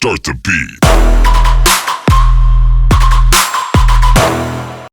Start the beat.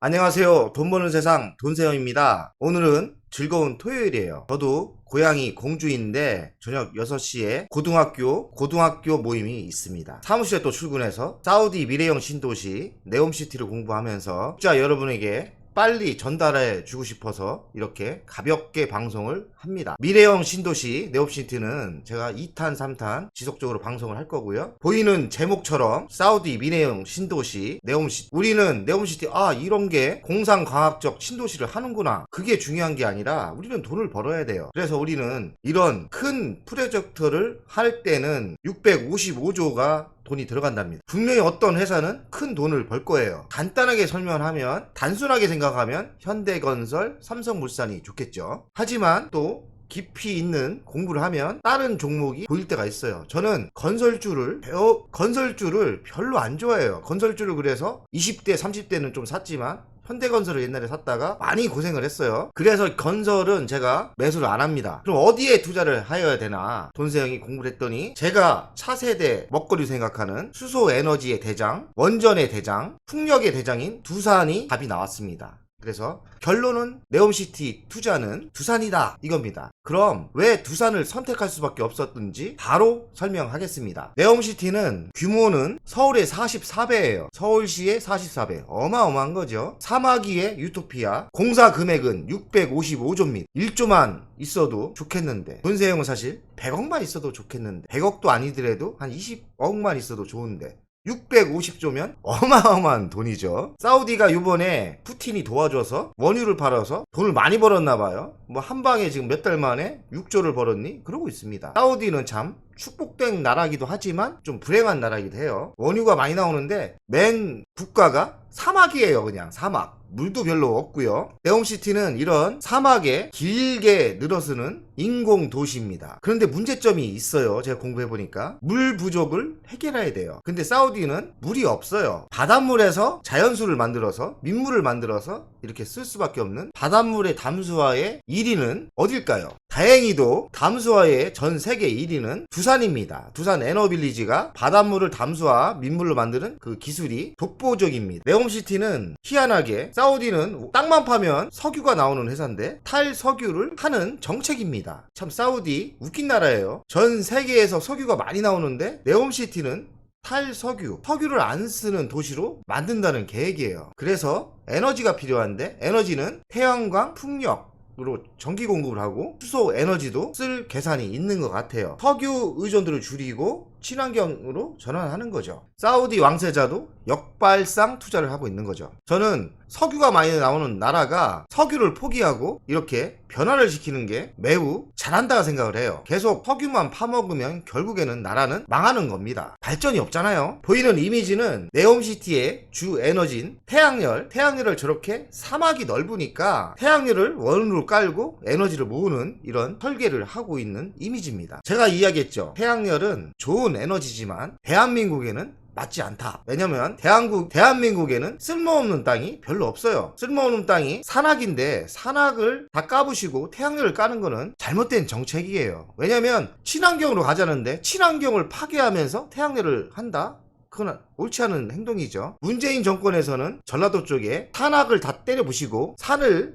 안녕하세요. 돈 버는 세상 돈세영입니다. 오늘은 즐거운 토요일이에요. 저도 고향이 공주인데 저녁 6시에 고등학교 모임이 있습니다. 사무실에 또 출근해서 사우디 미래형 신도시 네옴시티를 공부하면서 진짜 여러분에게 빨리 전달해 주고 싶어서 이렇게 가볍게 방송을 합니다. 미래형 신도시 네옴시티는 제가 2탄 3탄 지속적으로 방송을 할 거고요. 보이는 제목처럼 사우디 미래형 신도시 네옴시티, 우리는 네옴시티 이런게 공상과학적 신도시를 하는구나, 그게 중요한 게 아니라 우리는 돈을 벌어야 돼요. 그래서 우리는 이런 큰 프로젝트를 할 때는 655조가 돈이 들어간답니다. 분명히 어떤 회사는 큰 돈을 벌 거예요. 간단하게 설명하면, 단순하게 생각하면 현대건설, 삼성물산이 좋겠죠. 하지만 또 깊이 있는 공부를 하면 다른 종목이 보일 때가 있어요. 저는 건설주를 별로 안 좋아해요. 건설주를 그래서 20대 30대는 좀 샀지만 현대건설을 옛날에 샀다가 많이 고생을 했어요. 그래서 건설은 제가 매수를 안 합니다. 그럼 어디에 투자를 해야 되나 돈세영이 공부를 했더니, 제가 차세대 먹거리 생각하는 수소에너지의 대장, 원전의 대장, 풍력의 대장인 두산이 답이 나왔습니다. 그래서 결론은 네옴시티 투자는 두산이다, 이겁니다. 그럼 왜 두산을 선택할 수밖에 없었는지 바로 설명하겠습니다. 네옴시티는 규모는 서울의 44배예요. 서울시의 44배. 어마어마한 거죠. 사마귀의 유토피아. 공사 금액은 655조입니다. 1조만 있어도 좋겠는데, 돈세형은 사실 100억만 있어도 좋겠는데, 100억도 아니더라도 한 20억만 있어도 좋은데 650조면 어마어마한 돈이죠. 사우디가 이번에 푸틴이 도와줘서 원유를 팔아서 돈을 많이 벌었나봐요. 뭐 한방에 지금 몇 달 만에 6조를 벌었니? 그러고 있습니다. 사우디는 참 축복된 나라기도 하지만 좀 불행한 나라기도 해요. 원유가 많이 나오는데 맨 국가가 사막이에요. 그냥 사막. 물도 별로 없고요. 네옴시티는 이런 사막에 길게 늘어서는 인공 도시입니다. 그런데 문제점이 있어요. 제가 공부해보니까 물 부족을 해결해야 돼요. 근데 사우디는 물이 없어요. 바닷물에서 자연수를 만들어서, 민물을 만들어서 이렇게 쓸 수밖에 없는 바닷물의 담수화의 1위는 어딜까요? 다행히도 담수화의 전 세계 1위는 두산입니다. 두산 에너빌리지가 바닷물을 담수화, 민물로 만드는 그 기술이 독보적입니다. 네옴시티는 희한하게, 사우디는 땅만 파면 석유가 나오는 회사인데 탈석유를 하는 정책입니다. 참 사우디 웃긴 나라예요. 전 세계에서 석유가 많이 나오는데 네옴시티는 탈석유, 석유를 안 쓰는 도시로 만든다는 계획이에요. 그래서 에너지가 필요한데, 에너지는 태양광, 풍력으로 전기 공급을 하고 수소 에너지도 쓸 계산이 있는 것 같아요. 석유 의존도를 줄이고 친환경으로 전환하는 거죠. 사우디 왕세자도 역발상 투자를 하고 있는 거죠. 저는 석유가 많이 나오는 나라가 석유를 포기하고 이렇게 변화를 시키는 게 매우 잘한다고 생각을 해요. 계속 석유만 파먹으면 결국에는 나라는 망하는 겁니다. 발전이 없잖아요. 보이는 이미지는 네옴시티의 주 에너지인 태양열을 저렇게 사막이 넓으니까 태양열을 원으로 깔고 에너지를 모으는 이런 설계를 하고 있는 이미지입니다. 제가 이야기했죠. 태양열은 좋은 에너지지만 대한민국에는 맞지 않다. 왜냐면 대한민국에는 쓸모없는 땅이 별로 없어요. 쓸모없는 땅이 산악인데, 산악을 다 까부시고 태양열을 까는 거는 잘못된 정책이에요. 왜냐면 친환경으로 가자는데 친환경을 파괴하면서 태양열을 한다? 그건 옳지 않은 행동이죠. 문재인 정권에서는 전라도 쪽에 산악을 다 때려 부시고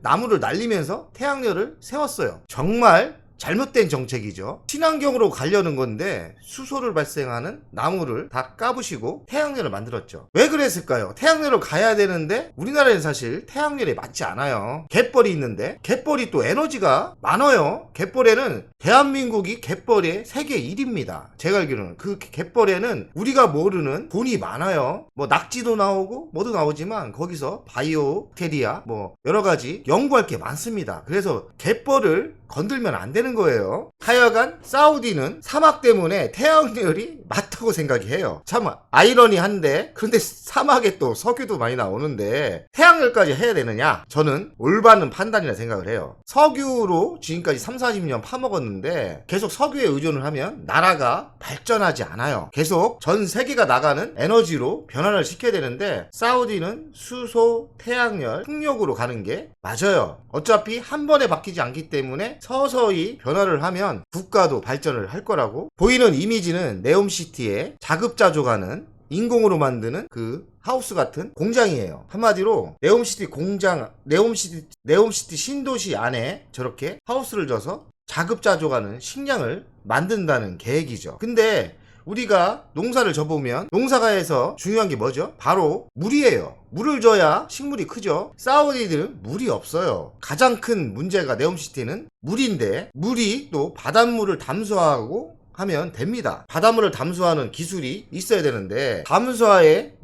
나무를 날리면서 태양열을 세웠어요. 정말 잘못된 정책이죠. 친환경으로 가려는 건데 수소를 발생하는 나무를 다 까부시고 태양열을 만들었죠. 왜 그랬을까요? 태양열을 가야 되는데 우리나라에는 사실 태양열에 맞지 않아요. 갯벌이 있는데, 갯벌이 또 에너지가 많아요. 갯벌에는 대한민국이 갯벌의 세계 1위입니다. 제가 알기로는 그 갯벌에는 우리가 모르는 돈이 많아요. 뭐 낙지도 나오고 뭐도 나오지만 거기서 바이오테리아 뭐 여러가지 연구할 게 많습니다. 그래서 갯벌을 건들면 안 되는 거예요. 하여간 사우디는 사막 때문에 태양열이 맞다고 생각해요. 참 아이러니한데, 그런데 사막에 또 석유도 많이 나오는데 태양열까지 해야 되느냐? 저는 올바른 판단이라 생각을 해요. 석유로 지금까지 30-40년 파먹었는데 계속 석유에 의존을 하면 나라가 발전하지 않아요. 계속 전 세계가 나가는 에너지로 변화를 시켜야 되는데 사우디는 수소, 태양열, 풍력으로 가는 게 맞아요. 어차피 한 번에 바뀌지 않기 때문에 서서히 변화를 하면 국가도 발전을 할 거라고. 보이는 이미지는 네옴시티의 자급자족하는 인공으로 만드는 그 하우스 같은 공장이에요. 한마디로 네옴시티 공장, 네옴시티 신도시 안에 저렇게 하우스를 져서 자급자족하는 식량을 만든다는 계획이죠. 근데 우리가 농사를 져보면 농사가에서 중요한 게 뭐죠? 바로 물이에요. 물을 줘야 식물이 크죠. 사우디들은 물이 없어요. 가장 큰 문제가 네옴시티는 물인데, 물이 또 바닷물을 담수하고 하면 됩니다. 바닷물을 담수하는 기술이 있어야 되는데, 담수화의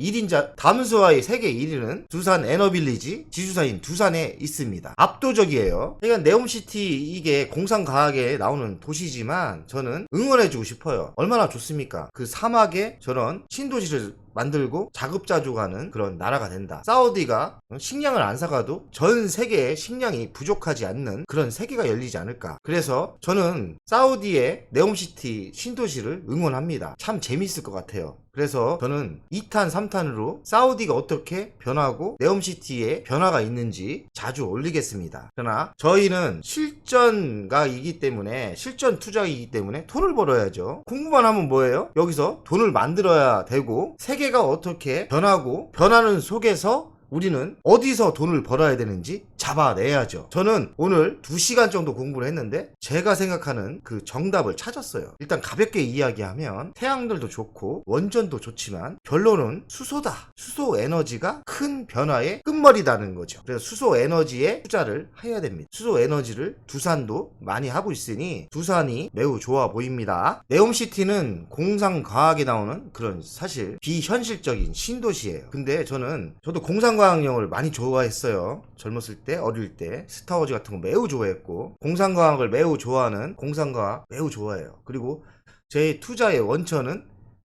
세계 1위는 두산 에너빌리지 지주사인 두산에 있습니다. 압도적이에요. 그러니까 네옴시티 이게 공상과학에 나오는 도시지만 저는 응원해주고 싶어요. 얼마나 좋습니까? 그 사막에 저런 신도시를 만들고 자급자족하는 그런 나라가 된다. 사우디가 식량을 안 사가도 전 세계에 식량이 부족하지 않는 그런 세계가 열리지 않을까. 그래서 저는 사우디의 네옴시티 신도시를 응원합니다. 참 재밌을 것 같아요. 그래서 저는 2탄, 3탄으로 사우디가 어떻게 변하고 네옴시티에 변화가 있는지 자주 올리겠습니다. 그러나 저희는 실전 투자이기 때문에 돈을 벌어야죠. 공부만 하면 뭐예요? 여기서 돈을 만들어야 되고, 세계가 어떻게 변하고 변하는 속에서 우리는 어디서 돈을 벌어야 되는지 잡아내야죠. 저는 오늘 2시간 정도 공부를 했는데 제가 생각하는 그 정답을 찾았어요. 일단 가볍게 이야기하면 태양열도 좋고 원전도 좋지만 결론은 수소다. 수소 에너지가 큰 변화의 끝머리다는 거죠. 그래서 수소 에너지에 투자를 해야 됩니다. 수소 에너지를 두산도 많이 하고 있으니 두산이 매우 좋아 보입니다. 네옴시티는 공상과학에 나오는 그런 사실 비현실적인 신도시예요. 근데 저도 공상과학영을 많이 좋아했어요. 젊었을 때, 어릴 때 스타워즈 같은 거 매우 좋아했고, 공상과학을 매우 좋아하는 공상과학 매우 좋아해요. 그리고 제 투자의 원천은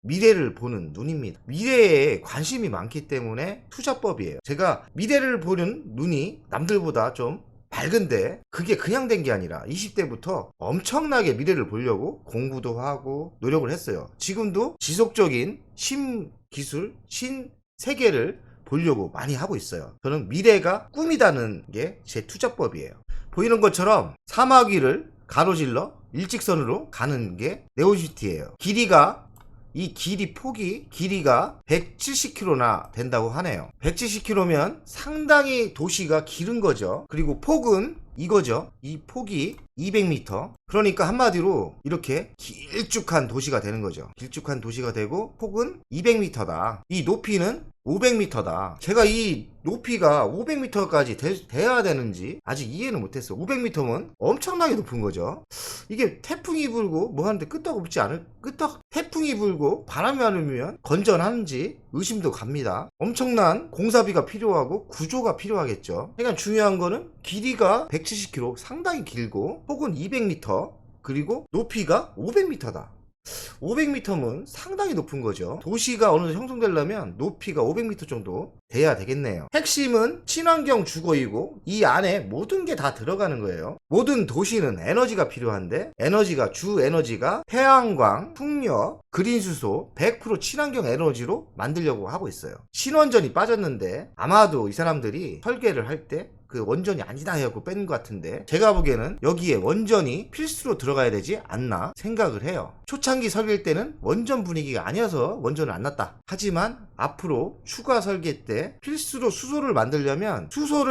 미래를 보는 눈입니다. 미래에 관심이 많기 때문에 투자법이에요. 제가 미래를 보는 눈이 남들보다 좀 밝은데 그게 그냥 된 게 아니라 20대부터 엄청나게 미래를 보려고 공부도 하고 노력을 했어요. 지금도 지속적인 신기술, 신세계를 보려고 많이 하고 있어요. 저는 미래가 꿈이다는 게 제 투자법이에요. 보이는 것처럼 사막 위를 가로질러 일직선으로 가는 게 네옴시티예요. 길이가 170km나 된다고 하네요. 170km면 상당히 도시가 길은 거죠. 그리고 폭은 이거죠. 이 폭이 200m. 그러니까 한마디로 이렇게 길쭉한 도시가 되는 거죠. 길쭉한 도시가 되고 폭은 200m다. 이 높이는 500m다. 제가 이 높이가 500m까지 돼야 되는지 아직 이해는 못했어. 500m면 엄청나게 높은 거죠. 이게 태풍이 불고 뭐 하는데 태풍이 불고 바람이 안 불면 건전하는지 의심도 갑니다. 엄청난 공사비가 필요하고 구조가 필요하겠죠. 그러니까 중요한 거는 길이가 170km 상당히 길고 폭은 200m 그리고 높이가 500m다. 500m면 상당히 높은 거죠. 도시가 어느 정도 형성되려면 높이가 500m 정도 돼야 되겠네요. 핵심은 친환경 주거이고 이 안에 모든 게 다 들어가는 거예요. 모든 도시는 에너지가 필요한데 주 에너지가 태양광, 풍력, 그린수소 100% 친환경 에너지로 만들려고 하고 있어요. 신원전이 빠졌는데 아마도 이 사람들이 설계를 할 때 그 원전이 아니다 해갖고 뺀 것 같은데 제가 보기에는 여기에 원전이 필수로 들어가야 되지 않나 생각을 해요. 초창기 설계일 때는 원전 분위기가 아니어서 원전을 안 놨다. 하지만 앞으로 추가 설계 때 필수로 수소를 만들려면 수소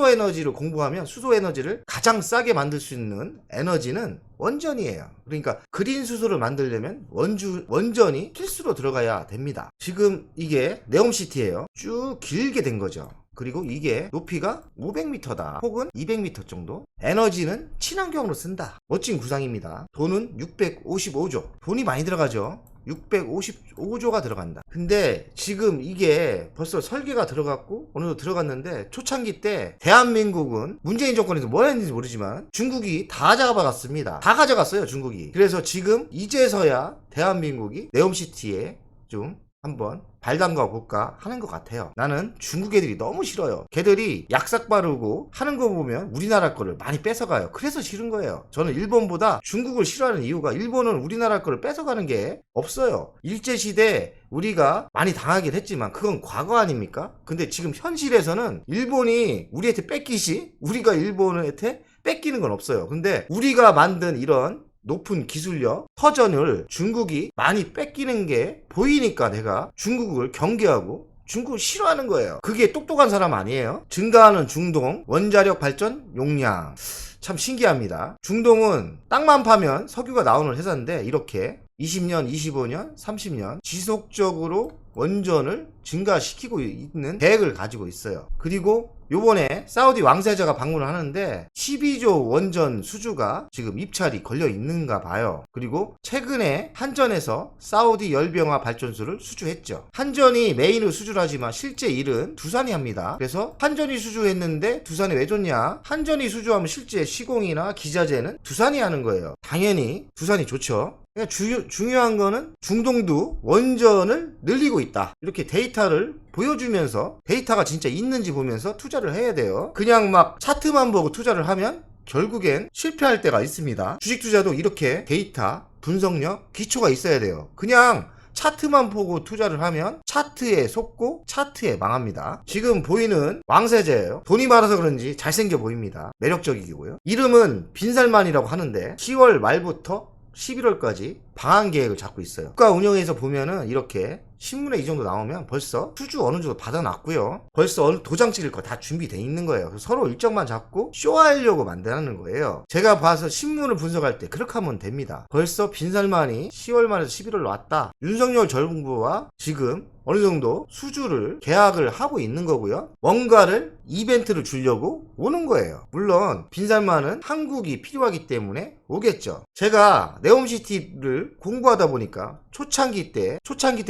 에너지를 공부하면 수소 에너지를 가장 싸게 만들 수 있는 에너지는 원전이에요. 그러니까 그린 수소를 만들려면 원전이 필수로 들어가야 됩니다. 지금 이게 네옴시티예요. 쭉 길게 된 거죠. 그리고 이게 높이가 500m다. 폭은 200m 정도. 에너지는 친환경으로 쓴다. 멋진 구상입니다. 돈은 655조. 돈이 많이 들어가죠. 655조가 들어간다. 근데 지금 이게 벌써 설계가 들어갔고 어느 정도 들어갔는데 초창기 때 대한민국은 문재인 정권에서 뭘 했는지 모르지만 중국이 다 잡아갔습니다. 다 가져갔어요, 중국이. 그래서 지금 이제서야 대한민국이 네옴시티에 좀 한번 발 담가 볼까 하는 것 같아요. 나는 중국 애들이 너무 싫어요. 걔들이 약삭 바르고 하는 거 보면 우리나라 거를 많이 뺏어가요. 그래서 싫은 거예요. 저는 일본보다 중국을 싫어하는 이유가 일본은 우리나라 거를 뺏어가는 게 없어요. 일제시대 우리가 많이 당하긴 했지만 그건 과거 아닙니까? 근데 지금 현실에서는 일본이 우리한테 뺏기시 우리가 일본한테 뺏기는 건 없어요. 근데 우리가 만든 이런 높은 기술력, 터전을 중국이 많이 뺏기는 게 보이니까 내가 중국을 경계하고 중국을 싫어하는 거예요. 그게 똑똑한 사람 아니에요? 증가하는 중동 원자력 발전 용량. 참 신기합니다. 중동은 땅만 파면 석유가 나오는 회사인데 이렇게 20년, 25년, 30년 지속적으로 원전을 증가시키고 있는 계획을 가지고 있어요. 그리고 요번에 사우디 왕세자가 방문을 하는데 12조 원전 수주가 지금 입찰이 걸려 있는가 봐요. 그리고 최근에 한전에서 사우디 열병화 발전소를 수주했죠. 한전이 메인으로 수주를 하지만 실제 일은 두산이 합니다. 그래서 한전이 수주했는데 두산이 왜 줬냐? 한전이 수주하면 실제 시공이나 기자재는 두산이 하는 거예요. 당연히 두산이 좋죠. 그러니까 중요한 거는 중동도 원전을 늘리고 있다. 이렇게 데이터를 보여주면서 데이터가 진짜 있는지 보면서 투자를 해야 돼요. 그냥 막 차트만 보고 투자를 하면 결국엔 실패할 때가 있습니다. 주식 투자도 이렇게 데이터, 분석력, 기초가 있어야 돼요. 그냥 차트만 보고 투자를 하면 차트에 속고 차트에 망합니다. 지금 보이는 왕세자예요. 돈이 많아서 그런지 잘생겨 보입니다. 매력적이고요. 이름은 빈살만이라고 하는데 10월 말부터 11월까지 방한 계획을 잡고 있어요. 국가 운영에서 보면은 이렇게 신문에 이 정도 나오면 벌써 수주 어느 정도 받아놨고요. 벌써 어느 도장 찍을 거 다 준비돼 있는 거예요. 서로 일정만 잡고 쇼하려고 만드는 거예요. 제가 봐서 신문을 분석할 때 그렇게 하면 됩니다. 벌써 빈살만이 10월 말에서 11월 왔다. 윤석열 정부와 지금 어느 정도 수주를 계약을 하고 있는 거고요. 뭔가를 이벤트를 주려고 오는 거예요. 물론 빈살만은 한국이 필요하기 때문에 오겠죠. 제가 네옴시티를 공부하다 보니까 초창기 때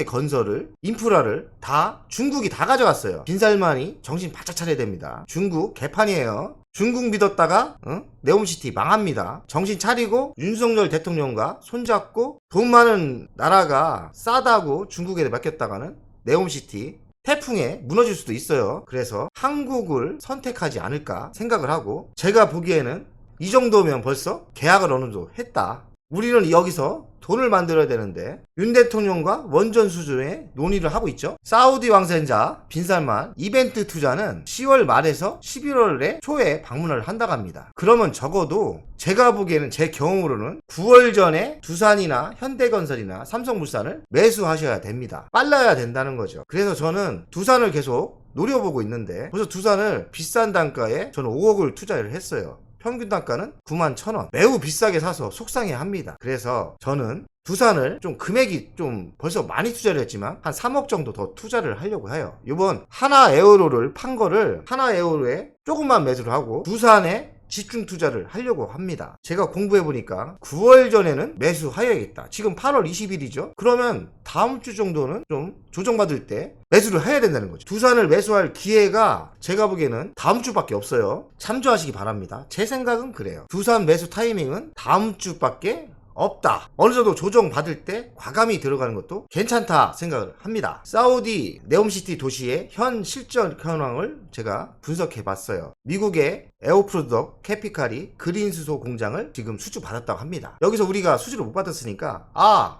건설을 인프라를 다 중국이 다 가져갔어요. 빈살만이 정신 바짝 차려야 됩니다. 중국 개판이에요. 중국 믿었다가 네옴시티 망합니다. 정신 차리고 윤석열 대통령과 손잡고 돈 많은 나라가 싸다고 중국에 맡겼다가는 네옴시티 태풍에 무너질 수도 있어요. 그래서 한국을 선택하지 않을까 생각을 하고 제가 보기에는 이 정도면 벌써 계약을 어느 정도 했다. 우리는 여기서 돈을 만들어야 되는데 윤 대통령과 원전 수주에 논의를 하고 있죠. 사우디 왕세자 빈살만 이벤트 투자는 10월 말에서 11월에 초에 방문을 한다고 합니다. 그러면 적어도 제가 보기에는 제 경험으로는 9월 전에 두산이나 현대건설이나 삼성물산을 매수하셔야 됩니다. 빨라야 된다는 거죠. 그래서 저는 두산을 계속 노려보고 있는데 벌써 두산을 비싼 단가에 저는 5억을 투자를 했어요. 평균 단가는 91,000원. 매우 비싸게 사서 속상해합니다. 그래서 저는 두산을 좀 금액이 좀 벌써 많이 투자를 했지만 한 3억 정도 더 투자를 하려고 해요. 이번 하나에어로를 판 거를 하나에어로에 조금만 매수를 하고 두산에 집중 투자를 하려고 합니다. 제가 공부해보니까 9월 전에는 매수해야겠다. 지금 8월 20일이죠. 그러면 다음 주 정도는 좀 조정받을 때 매수를 해야 된다는 거죠. 두산을 매수할 기회가 제가 보기에는 다음 주밖에 없어요. 참조하시기 바랍니다. 제 생각은 그래요. 두산 매수 타이밍은 다음 주밖에 없다. 어느 정도 조정받을 때 과감히 들어가는 것도 괜찮다 생각을 합니다. 사우디 네옴시티 도시의 현 실전 현황을 제가 분석해 봤어요. 미국의 에어프로덕 캐피칼이 그린 수소 공장을 지금 수주 받았다고 합니다. 여기서 우리가 수주를 못 받았으니까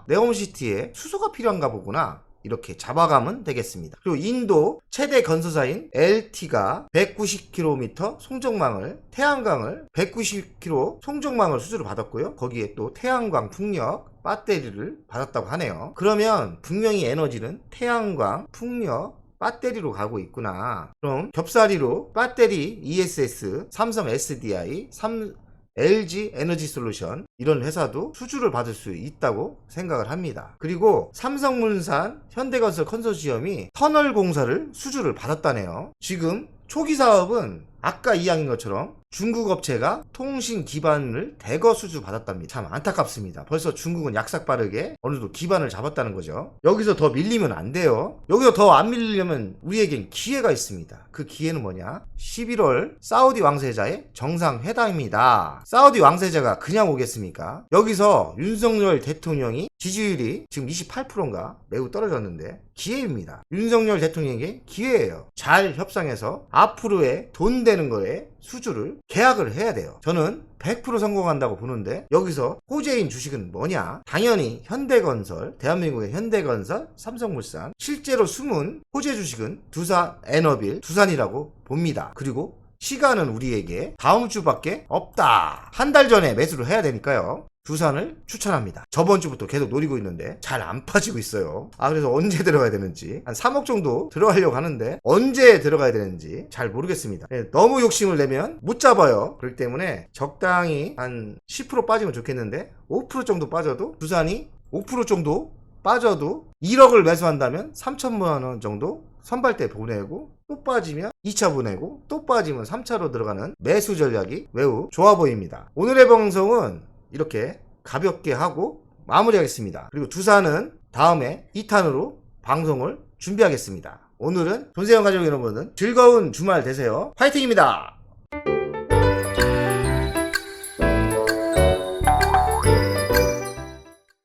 네옴시티에 수소가 필요한가 보구나. 이렇게 잡아가면 되겠습니다. 그리고 인도 최대 건설사인 LT가 190km 태양광을 190km 송정망을 수주를 받았고요. 거기에 또 태양광 풍력 배터리를 받았다고 하네요. 그러면 분명히 에너지는 태양광 풍력 배터리로 가고 있구나. 그럼 겹사리로 배터리 ESS, 삼성 SDI, LG 에너지 솔루션 이런 회사도 수주를 받을 수 있다고 생각을 합니다. 그리고 삼성물산 현대건설 컨소시엄이 터널 공사를 수주를 받았다네요. 지금 초기 사업은 아까 이야기한 것처럼 중국 업체가 통신 기반을 대거 수주 받았답니다. 참 안타깝습니다. 벌써 중국은 약삭 빠르게 어느 정도 기반을 잡았다는 거죠. 여기서 더 밀리면 안 돼요. 여기서 더 안 밀리려면 우리에겐 기회가 있습니다. 그 기회는 뭐냐? 11월 사우디 왕세자의 정상회담입니다. 사우디 왕세자가 그냥 오겠습니까? 여기서 윤석열 대통령이 지지율이 지금 28%인가 매우 떨어졌는데 기회입니다. 윤석열 대통령에게 기회예요. 잘 협상해서 앞으로의 돈 되는 거에 수주를 계약을 해야 돼요. 저는 100% 성공한다고 보는데 여기서 호재인 주식은 뭐냐? 당연히 현대건설, 대한민국의 현대건설, 삼성물산, 실제로 숨은 호재 주식은 두산 에너빌, 두산이라고 봅니다. 그리고 시간은 우리에게 다음 주밖에 없다. 한 달 전에 매수를 해야 되니까요. 두산을 추천합니다. 저번 주부터 계속 노리고 있는데 잘 안 빠지고 있어요. 그래서 언제 들어가야 되는지 한 3억 정도 들어가려고 하는데 언제 들어가야 되는지 잘 모르겠습니다. 너무 욕심을 내면 못 잡아요. 그렇기 때문에 적당히 한 10% 빠지면 좋겠는데 5% 정도 빠져도 두산이 5% 정도 빠져도 1억을 매수한다면 3천만 원 정도 선발대 보내고 또 빠지면 2차 보내고 또 빠지면 3차로 들어가는 매수 전략이 매우 좋아 보입니다. 오늘의 방송은 이렇게 가볍게 하고 마무리하겠습니다. 그리고 두산은 다음에 2탄으로 방송을 준비하겠습니다. 오늘은 돈세영 가족 여러분은 즐거운 주말 되세요. 파이팅입니다.